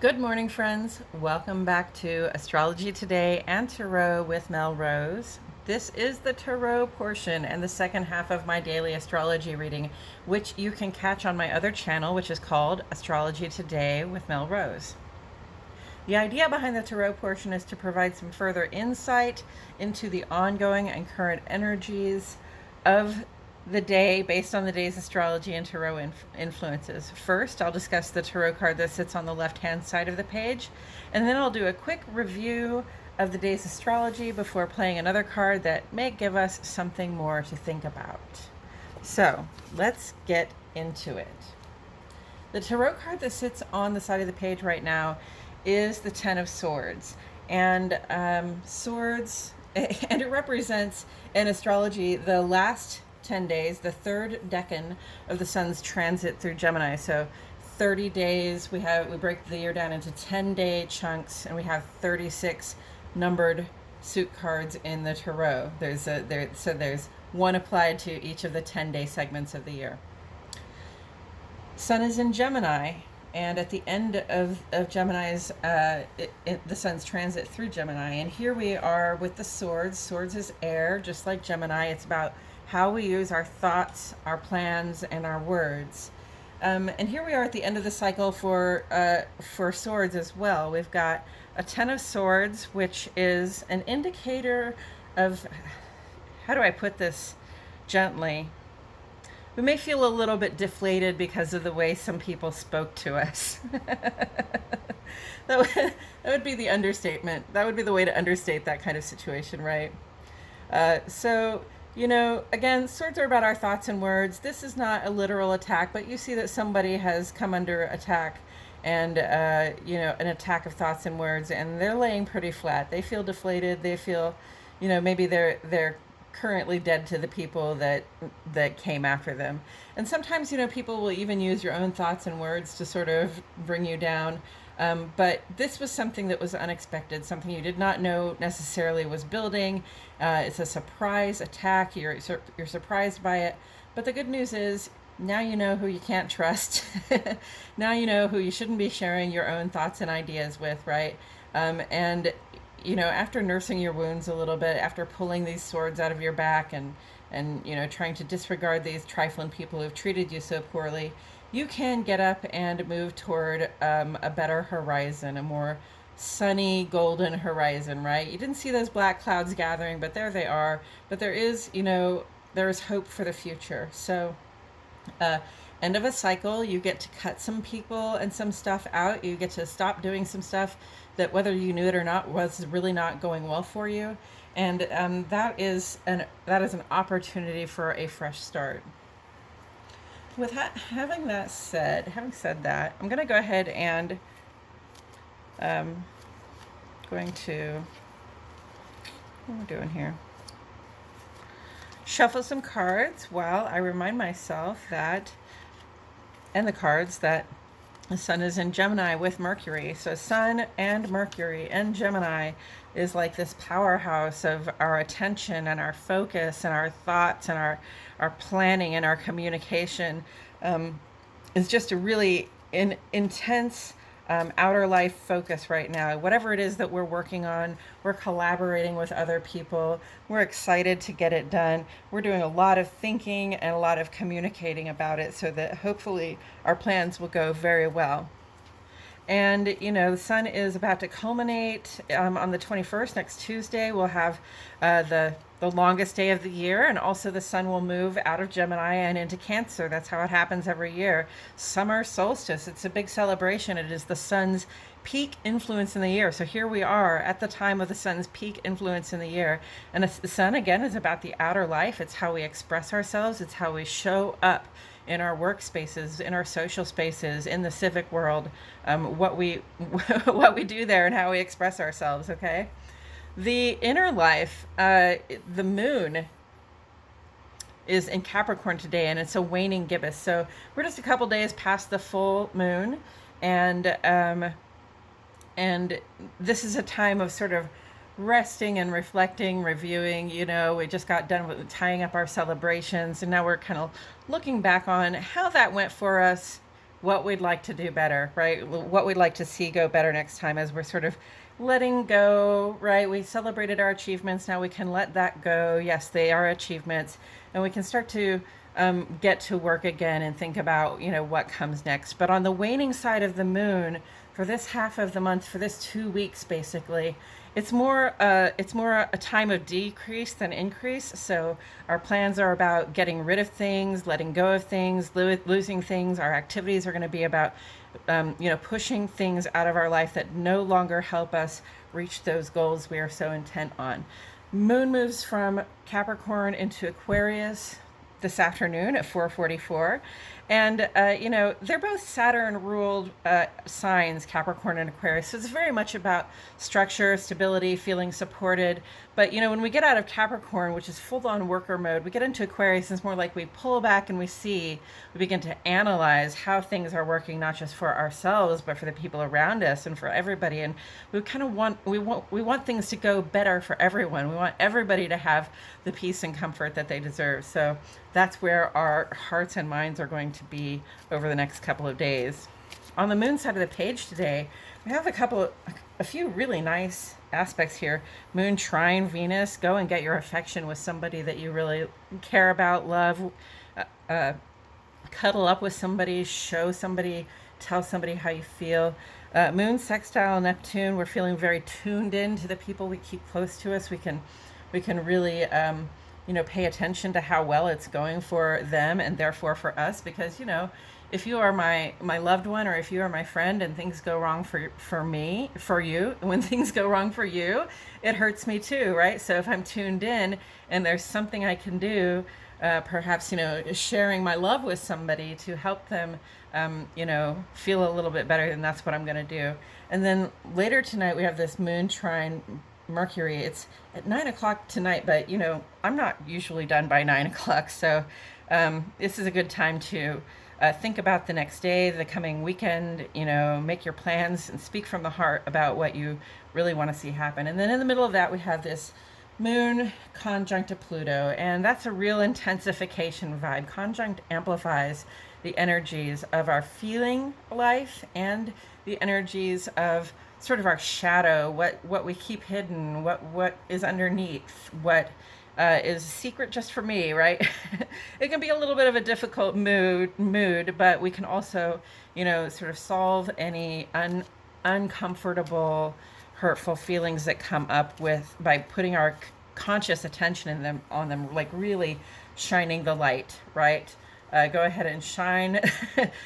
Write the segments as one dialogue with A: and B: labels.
A: Good morning, friends. Welcome back to Astrology Today and Tarot with Melrose. This is the Tarot portion and the second half of my daily astrology reading, which you can catch on my other channel, which is called Astrology Today with Melrose. The idea behind the Tarot portion is to provide some further insight into the ongoing and current energies of the day based on the day's astrology and tarot influences. First, I'll discuss the tarot card that sits on the left-hand side of the page, and then I'll do a quick review of the day's astrology before playing another card that may give us something more to think about. So, let's get into it. The tarot card that sits on the side of the page right now is the Ten of Swords. And swords, and it represents in astrology the last 10 days, the third decan of the sun's transit through Gemini. So 30 days, we break the year down into 10-day chunks, and we have 36 numbered suit cards in the tarot. There's one applied to each of the 10-day segments of the year. Sun is in Gemini, and at the end of Gemini's, the sun's transit through Gemini. And here we are with the swords. Swords is air, just like Gemini. It's about how we use our thoughts, our plans, and our words. And here we are at the end of the cycle for swords as well. We've got a Ten of Swords, which is an indicator of, how do I put this gently? We may feel a little bit deflated because of the way some people spoke to us. That would be the understatement. That would be the way to understate that kind of situation, right? You know, again, swords are about our thoughts and words. This is not a literal attack, but you see that somebody has come under attack and, an attack of thoughts and words, and they're laying pretty flat. They feel deflated. They feel, maybe they're currently dead to the people that came after them. And sometimes, people will even use your own thoughts and words to sort of bring you down. But this was something that was unexpected, something you did not know necessarily was building. It's a surprise attack. You're surprised by it. But the good news is now you know who you can't trust. Now you know who you shouldn't be sharing your own thoughts and ideas with, right? After nursing your wounds a little bit, after pulling these swords out of your back and trying to disregard these trifling people who've treated you so poorly, you can get up and move toward a better horizon, a more sunny, golden horizon, right? You didn't see those black clouds gathering, but there they are. But there is hope for the future. So, end of a cycle, you get to cut some people and some stuff out. You get to stop doing some stuff that, whether you knew it or not, was really not going well for you. And that is an opportunity for a fresh start. With having said that, I'm going to go ahead and what am I doing here? Shuffle some cards while I remind myself that, and the cards, that the sun is in Gemini with Mercury. So Sun and Mercury and Gemini is like this powerhouse of our attention and our focus and our thoughts and our planning and our communication. Is just a really intense outer life focus right now. Whatever it is that we're working on, we're collaborating with other people. We're excited to get it done. We're doing a lot of thinking and a lot of communicating about it so that hopefully our plans will go very well. And, the sun is about to culminate on the 21st, next Tuesday. We'll have the longest day of the year, and also the sun will move out of Gemini and into Cancer. That's how it happens every year. Summer solstice, it's a big celebration. It is the sun's peak influence in the year. So here we are at the time of the sun's peak influence in the year. And the sun, again, is about the outer life. It's how we express ourselves. It's how we show up in our workspaces, in our social spaces, in the civic world, what we do there and how we express ourselves, okay? The inner life, the moon is in Capricorn today, and it's a waning gibbous. So we're just a couple days past the full moon, and this is a time of sort of resting and reflecting, reviewing. We just got done with tying up our celebrations, and now we're kind of looking back on how that went for us, what we'd like to do better, right? What we'd like to see go better next time, as we're sort of letting go, right? We celebrated our achievements. Now we can let that go. Yes, they are achievements. And we can start to get to work again and think about, what comes next. But on the waning side of the moon, for this half of the month, for this 2 weeks, basically, it's more a time of decrease than increase. So our plans are about getting rid of things, letting go of things, losing things. Our activities are going to be about pushing things out of our life that no longer help us reach those goals we are so intent on. Moon moves from Capricorn into Aquarius this afternoon at 4:44, and they're both Saturn ruled signs, Capricorn and Aquarius, so it's very much about structure, stability, feeling supported. But when we get out of Capricorn, which is full-on worker mode, we get into Aquarius, and it's more like we pull back and we begin to analyze how things are working, not just for ourselves but for the people around us and for everybody. And we kind of want things to go better for everyone. We want everybody to have the peace and comfort that they deserve. So that's where our hearts and minds are going to be over the next couple of days. On the moon side of the page today, we have a few really nice aspects here. Moon trine Venus. Go and get your affection with somebody that you really care about, love, cuddle up with somebody, tell somebody how you feel. Moon sextile Neptune. We're feeling very tuned in to the people we keep close to us. We can really pay attention to how well it's going for them and therefore for us, because if you are my loved one, or if you are my friend and things go wrong for you, when things go wrong for you, it hurts me too, right? So if I'm tuned in and there's something I can do, perhaps sharing my love with somebody to help them feel a little bit better, then that's what I'm going to do. And then later tonight we have this moon trine Mercury. It's at 9 o'clock tonight, but I'm not usually done by 9 o'clock, so this is a good time to think about the next day, the coming weekend, make your plans and speak from the heart about what you really want to see happen. And then in the middle of that, we have this moon conjunct to Pluto, and that's a real intensification vibe. Conjunct amplifies the energies of our feeling life and the energies of sort of our shadow, what we keep hidden, what is underneath, what is secret just for me, right? It can be a little bit of a difficult mood, but we can also, sort of solve any uncomfortable, hurtful feelings that come up by putting our conscious attention on them, like really shining the light, right? Go ahead and shine.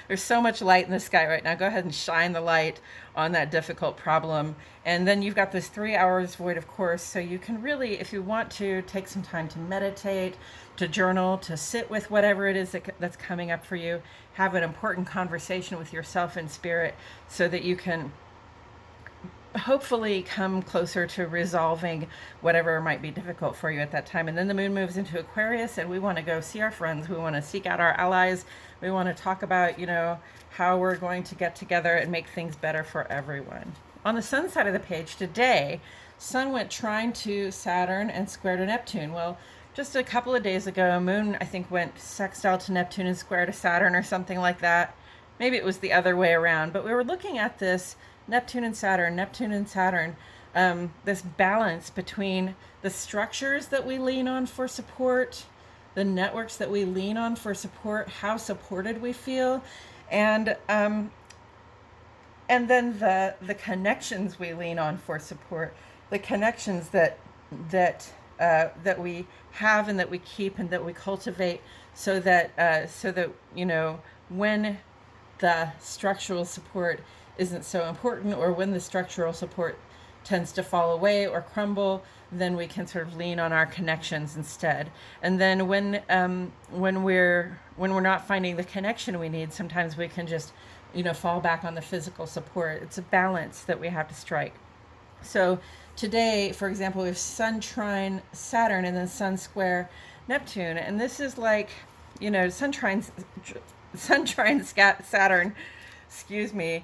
A: There's so much light in the sky right now. Go ahead and shine the light on that difficult problem. And then you've got this 3 hours void, of course, so you can really, if you want to, take some time to meditate, to journal, to sit with whatever it is that's coming up for you. Have an important conversation with yourself in spirit so that you can hopefully come closer to resolving whatever might be difficult for you at that time. And then the moon moves into Aquarius, and we want to go see our friends. We want to seek out our allies. We want to talk about, how we're going to get together and make things better for everyone. On the sun side of the page today, Sun went trine to Saturn and square to Neptune. Well, just a couple of days ago, Moon, I think, went sextile to Neptune and square to Saturn or something like that. Maybe it was the other way around, but we were looking at this Neptune and Saturn, this balance between the structures that we lean on for support, the networks that we lean on for support, how supported we feel, and then the connections we lean on for support, the connections that we have and that we keep and that we cultivate, so that when the structural support isn't so important, or when the structural support tends to fall away or crumble, then we can sort of lean on our connections instead. And then when we're not finding the connection we need, sometimes we can just fall back on the physical support. It's a balance that we have to strike. So today, for example, we have Sun trine Saturn and then Sun square Neptune, and this is like Sun trine Saturn, excuse me,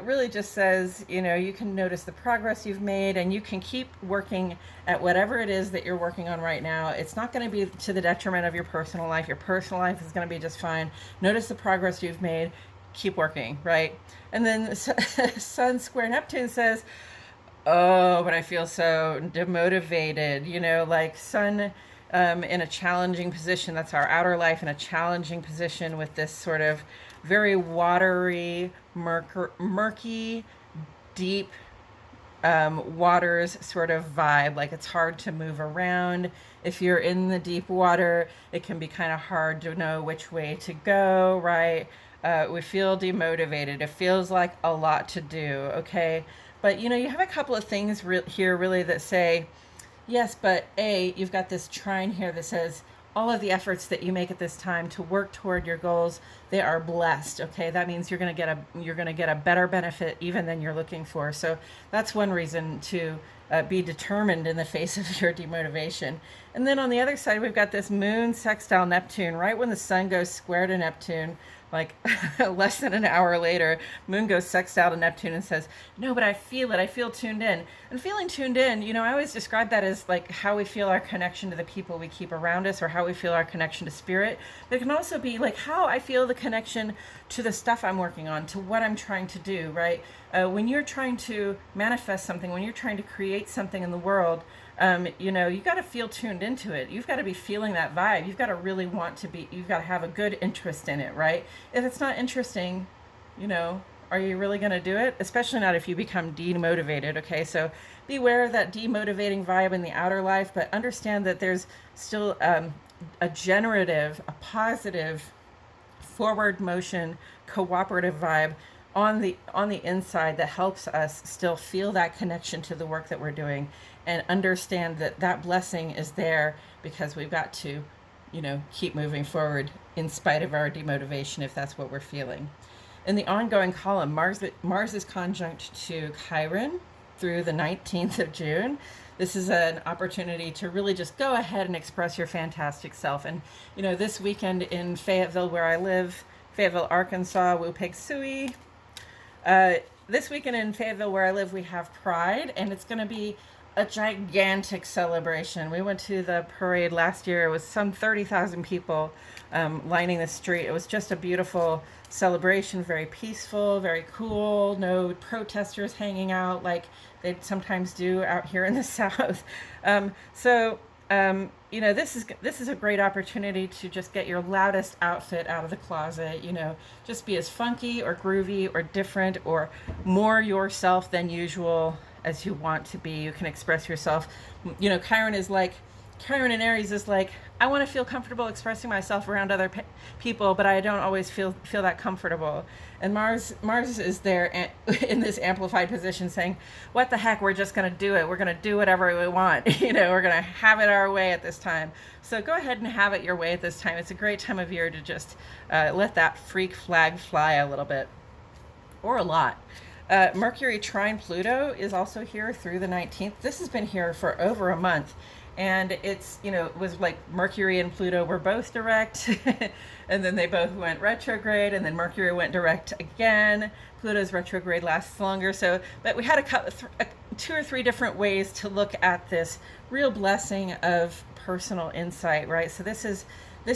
A: really just says, you can notice the progress you've made, and you can keep working at whatever it is that you're working on right now. It's not going to be to the detriment of your personal life. Your personal life is going to be just fine. Notice the progress you've made. keep working, right? And then Sun square Neptune says, oh, but I feel so demotivated, like Sun in a challenging position. That's our outer life in a challenging position with this sort of very watery, murky, deep waters sort of vibe. Like it's hard to move around. If you're in the deep water, it can be kind of hard to know which way to go, right? We feel demotivated. It feels like a lot to do, okay? But you have a couple of things here really that say, yes, but you've got this trine here that says all of the efforts that you make at this time to work toward your goals, they are blessed. Okay, that means you're going to get a better benefit even than you're looking for. So that's one reason to be determined in the face of your demotivation. And then on the other side, we've got this moon sextile Neptune. Right when the sun goes square to Neptune, like less than an hour later, moon goes sextile to Neptune and says, no, but I feel it. I feel tuned in. And feeling tuned in, I always describe that as like how we feel our connection to the people we keep around us, or how we feel our connection to spirit. But it can also be like how I feel the connection to the stuff I'm working on, to what I'm trying to do, right? When you're trying to manifest something, when you're trying to create something in the world, you got to feel tuned into it. You've got to be feeling that vibe. You've got to really you've got to have a good interest in it, right? If it's not interesting, are you really going to do it? Especially not if you become demotivated, okay? So beware of that demotivating vibe in the outer life, but understand that there's still a generative, a positive, forward motion, cooperative vibe on the inside that helps us still feel that connection to the work that we're doing, and understand that that blessing is there because we've got to keep moving forward in spite of our demotivation, if that's what we're feeling. In the ongoing column, Mars is conjunct to Chiron through the 19th of June. This is an opportunity to really just go ahead and express your fantastic self. And this weekend in Fayetteville, where I live, Fayetteville, Arkansas, Wupeg Sui. This weekend in Fayetteville, where I live, we have Pride, and it's going to be a gigantic celebration. We went to the parade last year. It was some 30,000 people lining the street. It was just a beautiful celebration, very peaceful, very cool. No protesters hanging out like they sometimes do out here in the South. This is a great opportunity to just get your loudest outfit out of the closet. Just be as funky or groovy or different or more yourself than usual as you want to be. You can express yourself. Chiron in Aries is like, I want to feel comfortable expressing myself around other people, but I don't always feel that comfortable. And Mars is there in this amplified position saying, what the heck, we're just going to do it. We're going to do whatever we want. We're going to have it our way at this time. So go ahead and have it your way at this time. It's a great time of year to just let that freak flag fly a little bit, or a lot. Mercury trine Pluto is also here through the 19th. This has been here for over a month. And it's, it was like Mercury and Pluto were both direct, and then they both went retrograde, and then Mercury went direct again. Pluto's retrograde lasts longer. But we had two or three different ways to look at this real blessing of personal insight, right? So this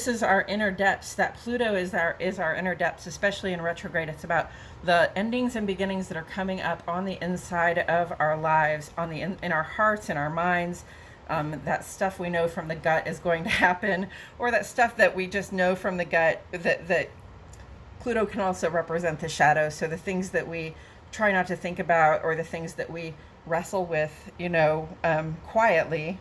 A: is our inner depths. That Pluto is our inner depths, especially in retrograde. It's about the endings and beginnings that are coming up on the inside of our lives, in our hearts, in our minds. That stuff we know from the gut is going to happen, or that stuff that we just know from the gut, that Pluto can also represent the shadow. So the things that we try not to think about, or the things that we wrestle with, quietly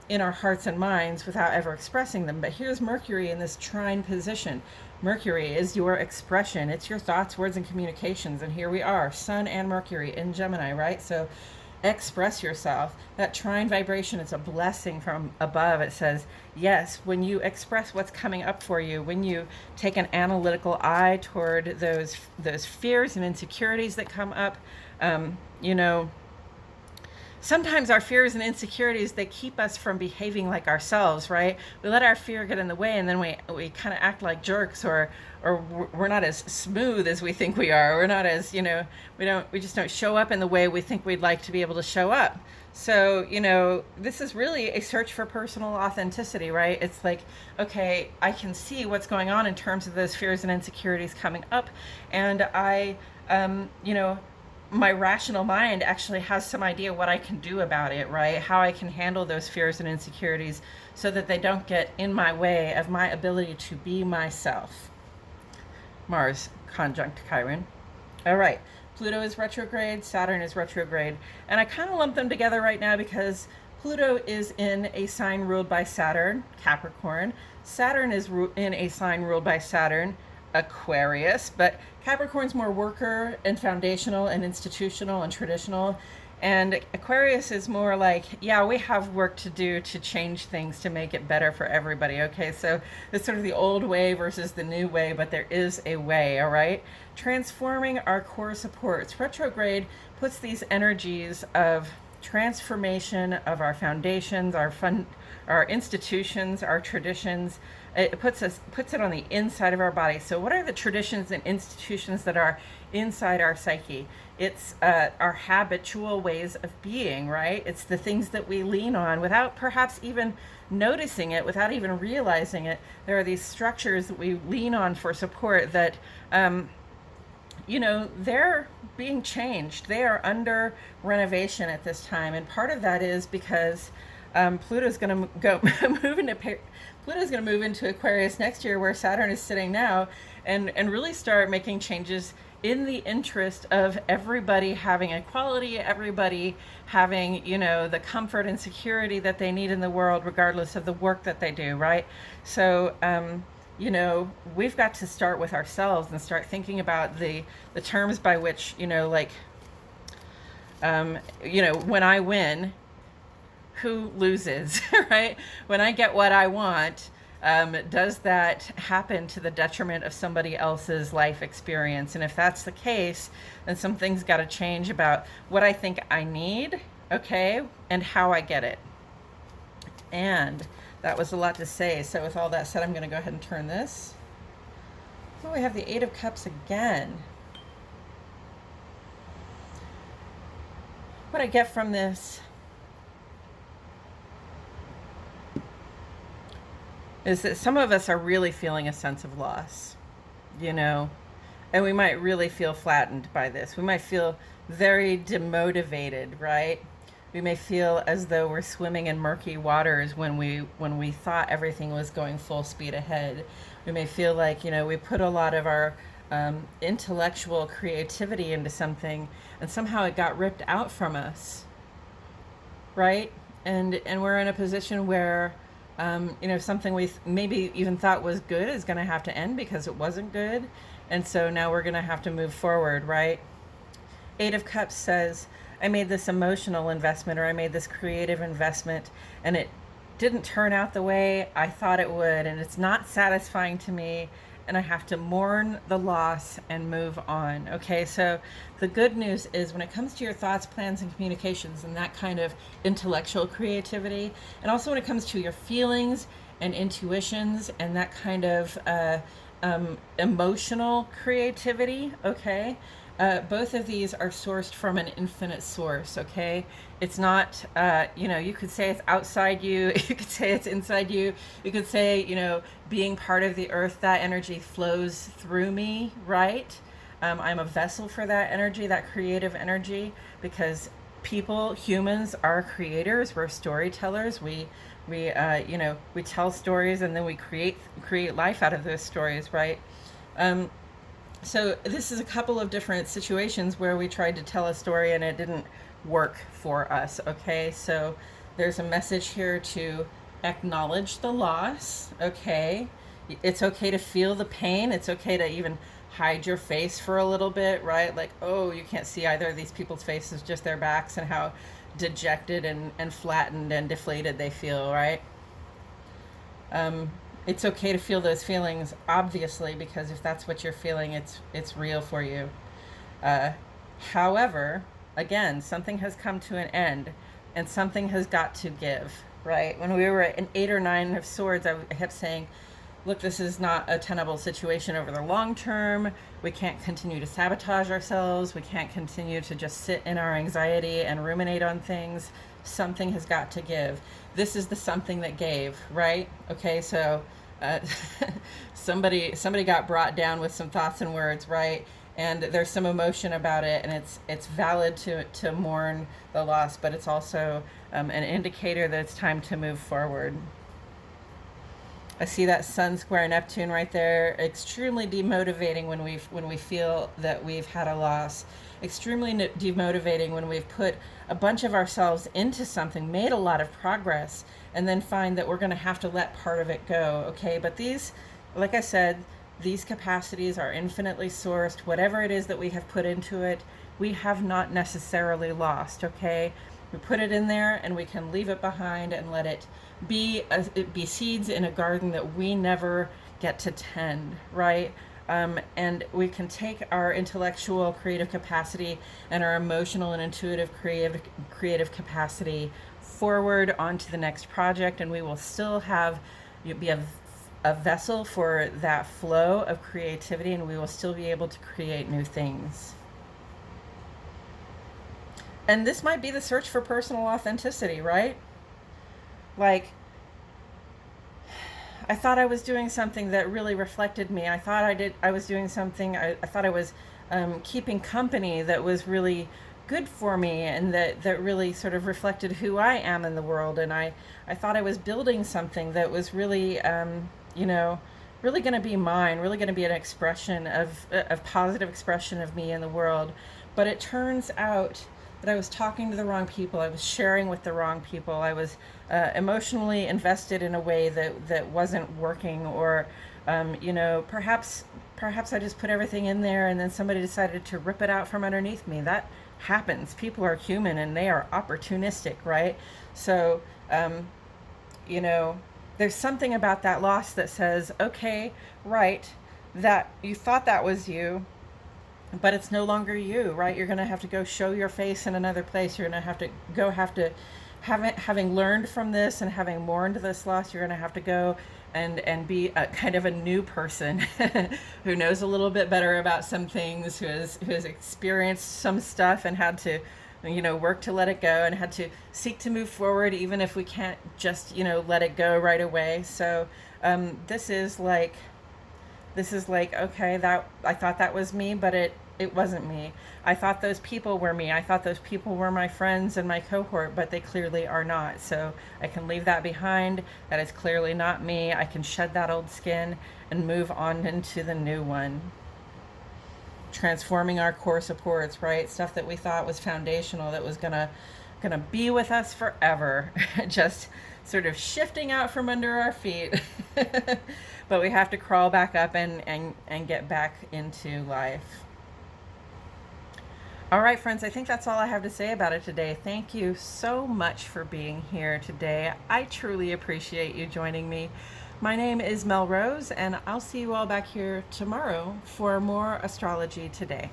A: in our hearts and minds without ever expressing them. But here's Mercury in this trine position. Mercury is your expression. It's your thoughts, words, and communications. And here we are, Sun and Mercury in Gemini, right? So express yourself. That trine vibration is a blessing from above. It says, yes, when you express what's coming up for you, when you take an analytical eye toward those fears and insecurities that come up, sometimes our fears and insecurities, they keep us from behaving like ourselves, right? We let our fear get in the way, and then we kind of act like jerks, or we're not as smooth as we think we are. We're not as, we just don't show up in the way we think we'd like to be able to show up. So, this is really a search for personal authenticity, right? It's like, okay, I can see what's going on in terms of those fears and insecurities coming up, and my rational mind actually has some idea what I can do about it, right? How I can handle those fears and insecurities so that they don't get in my way of my ability to be myself. Mars, conjunct Chiron. All right, Pluto is retrograde, Saturn is retrograde, and I kind of lump them together right now because Pluto is in a sign ruled by Saturn, Capricorn. Saturn is in a sign ruled by Saturn, Aquarius, but Capricorn's more worker and foundational and institutional and traditional, and Aquarius is more like, yeah, we have work to do to change things to make it better for everybody. Okay, so it's sort of the old way versus the new way, but there is a way. All right, transforming our core supports. Retrograde puts these energies of transformation of our foundations, our institutions, our traditions. It puts it on the inside of our body. So what are the traditions and institutions that are inside our psyche? It's our habitual ways of being, right? It's the things that we lean on without perhaps even noticing it, without even realizing it. There are these structures that we lean on for support that they're being changed. They are under renovation at this time, and part of that is because Pluto's going to move into Aquarius next year, where Saturn is sitting now, and really start making changes in the interest of everybody having equality, everybody having, the comfort and security that they need in the world, regardless of the work that they do, right? So, we've got to start with ourselves and start thinking about the terms by which, when I win, who loses, right? When I get what I want, does that happen to the detriment of somebody else's life experience? And if that's the case, then some things got to change about what I think I need, okay, and how I get it. And that was a lot to say. So with all that said, I'm going to go ahead and turn this. Oh, we have the Eight of Cups again. What I get from this is that some of us are really feeling a sense of loss, and we might really feel flattened by this. We might feel very demotivated, right? We may feel as though we're swimming in murky waters when we thought everything was going full speed ahead. We may feel like, we put a lot of our intellectual creativity into something, and somehow it got ripped out from us, right? And we're in a position where something we maybe even thought was good is going to have to end because it wasn't good. And so now we're going to have to move forward, right? Eight of Cups says, I made this emotional investment, or I made this creative investment, and it didn't turn out the way I thought it would, and it's not satisfying to me, and I have to mourn the loss and move on. Okay, so the good news is when it comes to your thoughts, plans, and communications and that kind of intellectual creativity, and also when it comes to your feelings and intuitions and that kind of emotional creativity, okay, both of these are sourced from an infinite source, okay? It's not, you could say it's outside you, you could say it's inside you, you could say, being part of the earth, that energy flows through me, right? I'm a vessel for that energy, that creative energy, because humans are creators, we're storytellers, we tell stories and then we create life out of those stories, right? So this is a couple of different situations where we tried to tell a story and it didn't work for us, okay? So there's a message here to acknowledge the loss, okay? It's okay to feel the pain. It's okay to even hide your face for a little bit, right? Like, oh, you can't see either of these people's faces, just their backs, and how dejected and flattened and deflated they feel, right? It's okay to feel those feelings, obviously, because if that's what you're feeling, it's real for you. However, again, something has come to an end. and something has got to give, right? When we were at an 8 or 9 of swords, I kept saying, look, this is not a tenable situation over the long term. We can't continue to sabotage ourselves. We can't continue to just sit in our anxiety and ruminate on things. Something has got to give. This is the something that gave, right? Okay, so somebody got brought down with some thoughts and words, right? And there's some emotion about it, and it's valid to mourn the loss, but it's also an indicator that it's time to move forward. I see that Sun square Neptune right there. Extremely demotivating when we feel that we've had a loss. Extremely demotivating when we've put a bunch of ourselves into something, made a lot of progress, and then find that we're going to have to let part of it go. Okay, but these, like I said, these capacities are infinitely sourced. Whatever it is that we have put into it, we have not necessarily lost. Okay, we put it in there, and we can leave it behind and let it be seeds in a garden that we never get to tend, right? And we can take our intellectual creative capacity and our emotional and intuitive creative capacity forward onto the next project, and we will still be a vessel for that flow of creativity, and we will still be able to create new things. And this might be the search for personal authenticity, right? Like, I thought I was doing something that really reflected me. I thought I was doing something, I thought I was keeping company that was really good for me, and that really sort of reflected who I am in the world. And I thought I was building something that was really, really going to be mine, really going to be an expression of positive expression of me in the world. But it turns out that I was talking to the wrong people. I was sharing with the wrong people. I was emotionally invested in a way that wasn't working, or perhaps I just put everything in there and then somebody decided to rip it out from underneath me. That happens. People are human and they are opportunistic, right? So there's something about that loss that says, okay, right, that you thought that was you, but it's no longer you, right? You're going to have to go show your face in another place. You're going to have to having learned from this and having mourned this loss, you're going to have to go and be a kind of a new person who knows a little bit better about some things, who has experienced some stuff and had to, work to let it go, and had to seek to move forward, even if we can't just, let it go right away. So this is like, okay, that I thought that was me, but it wasn't me. I thought those people were me. I thought those people were my friends and my cohort, but they clearly are not. So I can leave that behind. That is clearly not me. I can shed that old skin and move on into the new one. Transforming our core supports, right? Stuff that we thought was foundational, that was gonna be with us forever, just sort of shifting out from under our feet. But we have to crawl back up and get back into life. All right, friends, I think that's all I have to say about it today. Thank you so much for being here today. I truly appreciate you joining me. My name is Mel Rose, and I'll see you all back here tomorrow for more Astrology Today.